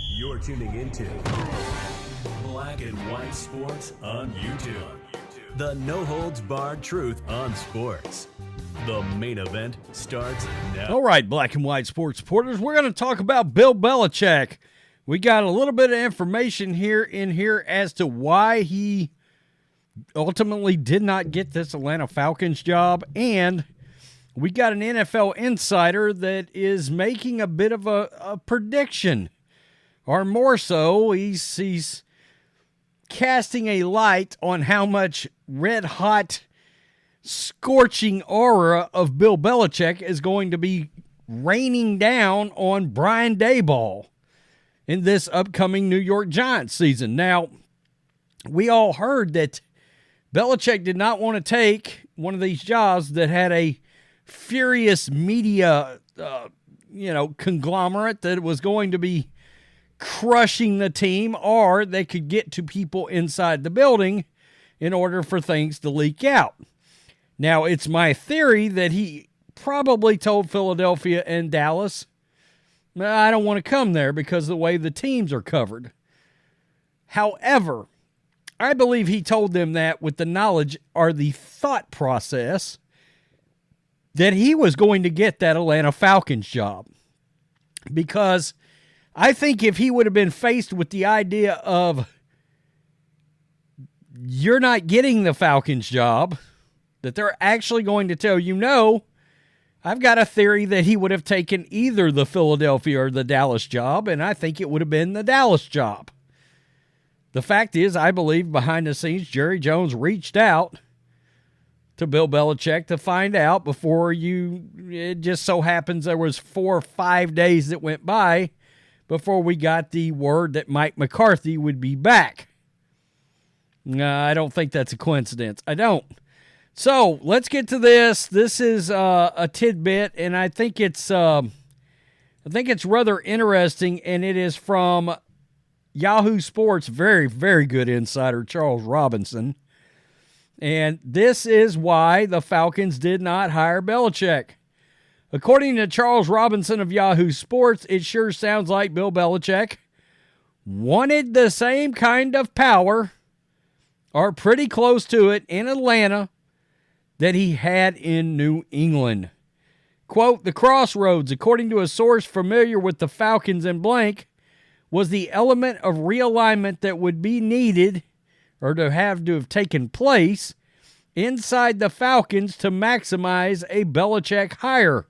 You're tuning into Black and White Sports on YouTube. The no-holds-barred truth on sports. The main event starts now. All right, Black and White Sports supporters, we're going to talk about Bill Belichick. We got a little bit of information here as to why he ultimately did not get this Atlanta Falcons job, and we got an NFL insider that is making a bit of a prediction, or more so, he's casting a light on how much red-hot, scorching aura of Bill Belichick is going to be raining down on Brian Daboll in this upcoming New York Giants season. Now, we all heard that Belichick did not want to take one of these jobs that had a furious media, conglomerate that was going to be crushing the team, or they could get to people inside the building in order for things to leak out. Now, it's my theory that he probably told Philadelphia and Dallas, I don't want to come there because of the way the teams are covered. However, I believe he told them that with the knowledge or the thought process that he was going to get that Atlanta Falcons job. Because I think if he would have been faced with the idea of you're not getting the Falcons job, that they're actually going to tell you no, I've got a theory that he would have taken either the Philadelphia or the Dallas job, and I think it would have been the Dallas job. The fact is, I believe behind the scenes, Jerry Jones reached out to Bill Belichick to find out it just so happens there was 4 or 5 days that went by before we got the word that Mike McCarthy would be back. I don't think that's a coincidence. I don't. So let's get to this. This is a tidbit, and I think it's rather interesting, and it is from Yahoo Sports, very, very good insider Charles Robinson. And this is why the Falcons did not hire Belichick. According to Charles Robinson of Yahoo Sports, it sure sounds like Bill Belichick wanted the same kind of power, or pretty close to it, in Atlanta that he had in New England. Quote, the crossroads, according to a source familiar with the Falcons and blank, was the element of realignment that would be needed or to have taken place inside the Falcons to maximize a Belichick hire,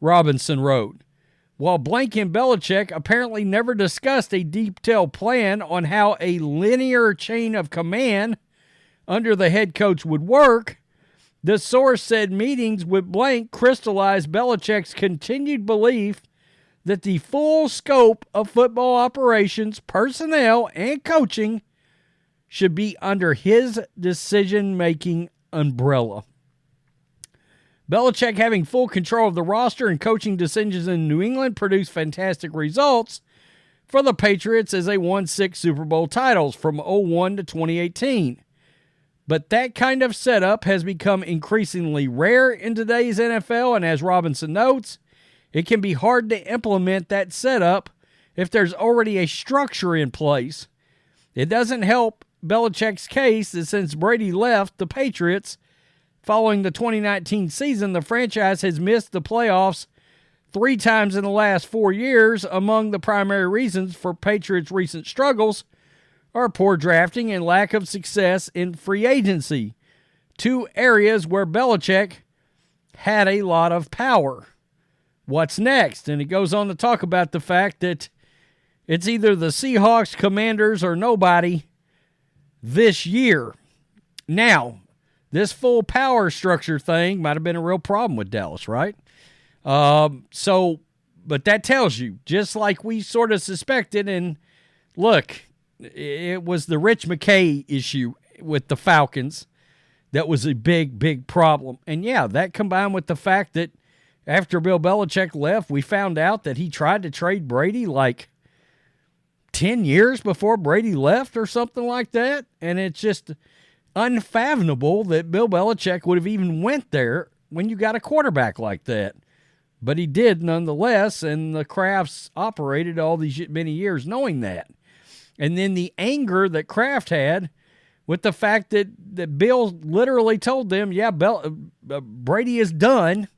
Robinson wrote. While Blank and Belichick apparently never discussed a detailed plan on how a linear chain of command under the head coach would work, the source said meetings with Blank crystallized Belichick's continued belief that the full scope of football operations, personnel, and coaching should be under his decision-making umbrella. Belichick, having full control of the roster and coaching decisions in New England, produced fantastic results for the Patriots as they won 6 Super Bowl titles from 2001 to 2018. But that kind of setup has become increasingly rare in today's NFL, and as Robinson notes, it can be hard to implement that setup if there's already a structure in place. It doesn't help Belichick's case that since Brady left the Patriots following the 2019 season, the franchise has missed the playoffs 3 times in the last 4 years. Among the primary reasons for Patriots' recent struggles are poor drafting and lack of success in free agency, 2 areas where Belichick had a lot of power. What's next? And it goes on to talk about the fact that it's either the Seahawks, Commanders, or nobody this year. Now, this full power structure thing might have been a real problem with Dallas, right? But that tells you, just like we sort of suspected, and look, it was the Rich McKay issue with the Falcons that was a big, big problem. And yeah, that combined with the fact that after Bill Belichick left, we found out that he tried to trade Brady like 10 years before Brady left or something like that. And it's just unfathomable that Bill Belichick would have even went there when you got a quarterback like that. But he did nonetheless, and the Krafts operated all these many years knowing that. And then the anger that Kraft had with the fact that Bill literally told them, yeah, Brady is done.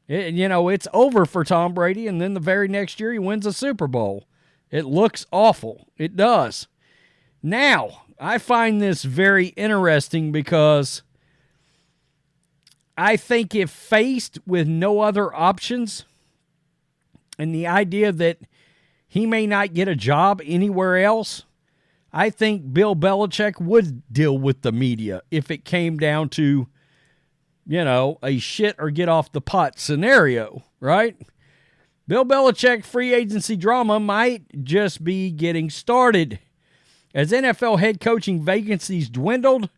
It's over for Tom Brady, and then the very next year he wins a Super Bowl. It looks awful. It does. Now, I find this very interesting because I think if faced with no other options and the idea that he may not get a job anywhere else, I think Bill Belichick would deal with the media if it came down to, a shit or get off the pot scenario, right? Bill Belichick free agency drama might just be getting started. As NFL head coaching vacancies dwindled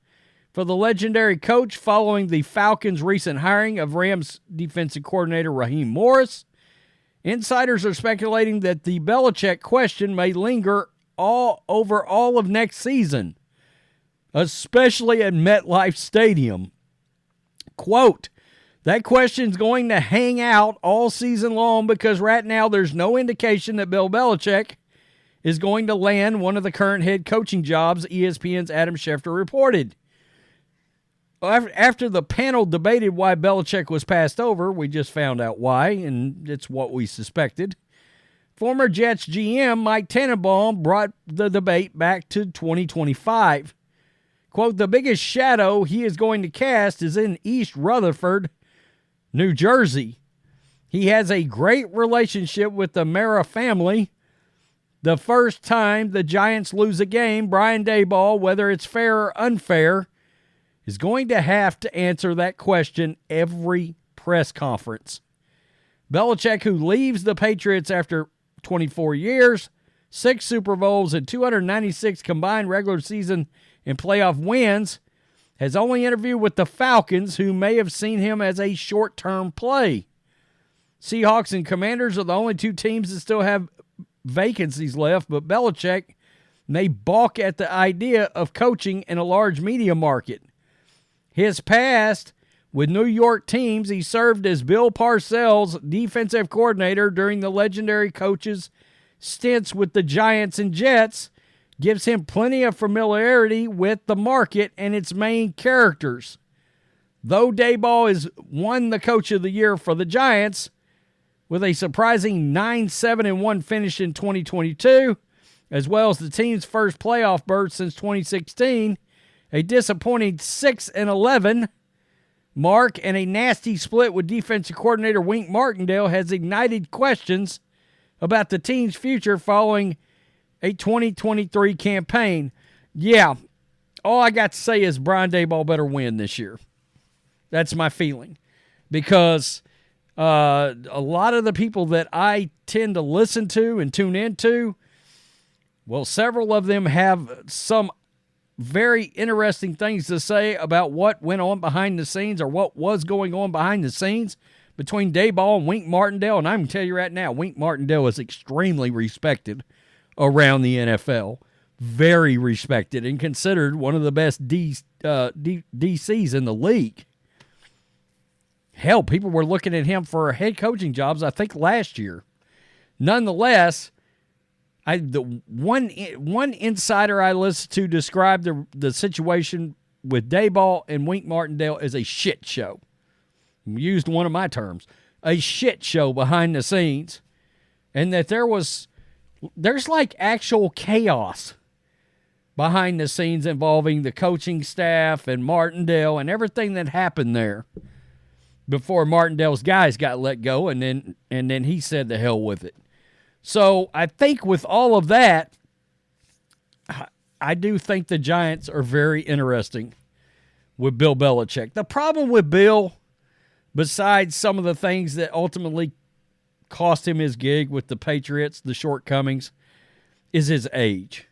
for the legendary coach following the Falcons' recent hiring of Rams defensive coordinator Raheem Morris, insiders are speculating that the Belichick question may linger all of next season, especially at MetLife Stadium. Quote, that question's going to hang out all season long because right now there's no indication that Bill Belichick is going to land one of the current head coaching jobs, ESPN's Adam Schefter reported. After the panel debated why Belichick was passed over, we just found out why, and it's what we suspected. Former Jets GM Mike Tannenbaum brought the debate back to 2025. Quote, the biggest shadow he is going to cast is in East Rutherford, New Jersey. He has a great relationship with the Mara family. The first time the Giants lose a game, Brian Daboll, whether it's fair or unfair, is going to have to answer that question every press conference. Belichick, who leaves the Patriots after 24 years, 6 Super Bowls, and 296 combined regular season and playoff wins, has only interviewed with the Falcons, who may have seen him as a short-term play. Seahawks and Commanders are the only 2 teams that still have vacancies left, but Belichick may balk at the idea of coaching in a large media market. His past with New York teams, he served as Bill Parcells' defensive coordinator during the legendary coach's stints with the Giants and Jets, gives him plenty of familiarity with the market and its main characters. Though Daboll has won the Coach of the Year for the Giants with a surprising 9-7-1 finish in 2022, as well as the team's first playoff berth since 2016, a disappointing 6-11 mark, and a nasty split with defensive coordinator Wink Martindale has ignited questions about the team's future following a 2023 campaign. Yeah, all I got to say is Brian Daboll better win this year. That's my feeling. Because a lot of the people that I tend to listen to and tune into, well, several of them have some very interesting things to say about what went on behind the scenes or what was going on behind the scenes between Daboll and Wink Martindale. And I'm going to tell you right now, Wink Martindale is extremely respected around the NFL. Very respected and considered one of the best DCs in the league. Hell, people were looking at him for head coaching jobs, I think, last year. Nonetheless, the one insider I listened to described the situation with Daboll and Wink Martindale as a shit show. Used one of my terms. A shit show behind the scenes. And that there's like actual chaos behind the scenes involving the coaching staff and Martindale and everything that happened there before Martindale's guys got let go, and then he said the hell with it. So I think with all of that, I do think the Giants are very interesting with Bill Belichick. The problem with Bill, besides some of the things that ultimately cost him his gig with the Patriots, the shortcomings, is his age.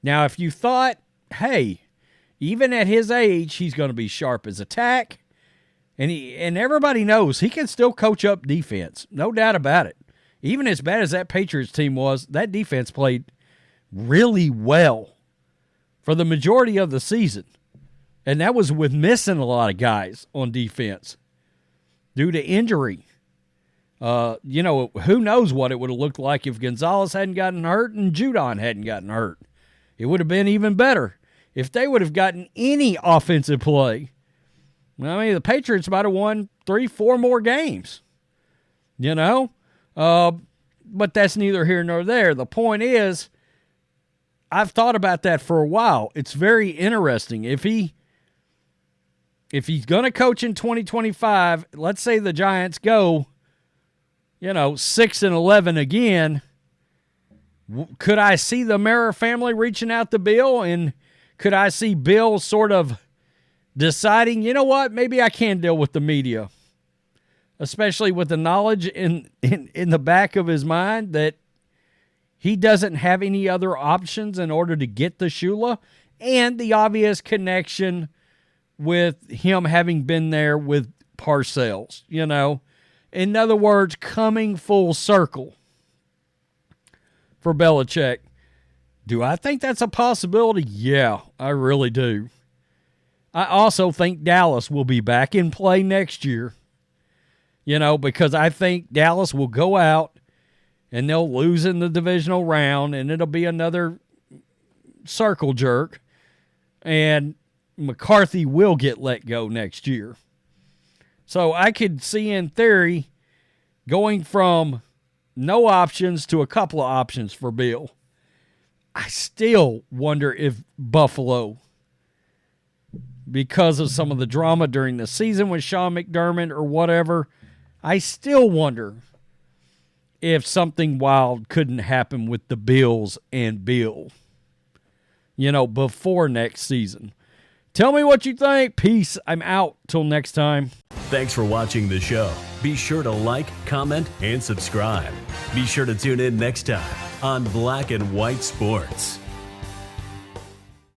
Now, if you thought, hey, even at his age, he's going to be sharp as a tack, and everybody knows he can still coach up defense, no doubt about it. Even as bad as that Patriots team was, that defense played really well for the majority of the season. And that was with missing a lot of guys on defense. due to injury. Who knows what it would have looked like if Gonzalez hadn't gotten hurt and Judon hadn't gotten hurt. It would have been even better if they would have gotten any offensive play. I mean, the Patriots might have won 3-4 more games, but that's neither here nor there. The point is, I've thought about that for a while. It's very interesting. If he's going to coach in 2025, let's say the Giants go, 6-11 again, could I see the Mara family reaching out to Bill, and could I see Bill sort of deciding, you know what, maybe I can deal with the media, especially with the knowledge in the back of his mind that he doesn't have any other options in order to get the Shula, and the obvious connection with him having been there with Parcells, In other words, coming full circle for Belichick. Do I think that's a possibility? Yeah, I really do. I also think Dallas will be back in play next year, because I think Dallas will go out and they'll lose in the divisional round, and it'll be another circle jerk, and McCarthy will get let go next year. So I could see, in theory, going from no options to a couple of options for Bill. I still wonder if Buffalo, because of some of the drama during the season with Sean McDermott or whatever, I still wonder if something wild couldn't happen with the Bills and Bill, before next season. Tell me what you think. Peace. I'm out. Till next time. Thanks for watching the show. Be sure to like, comment, and subscribe. Be sure to tune in next time on Black and White Sports.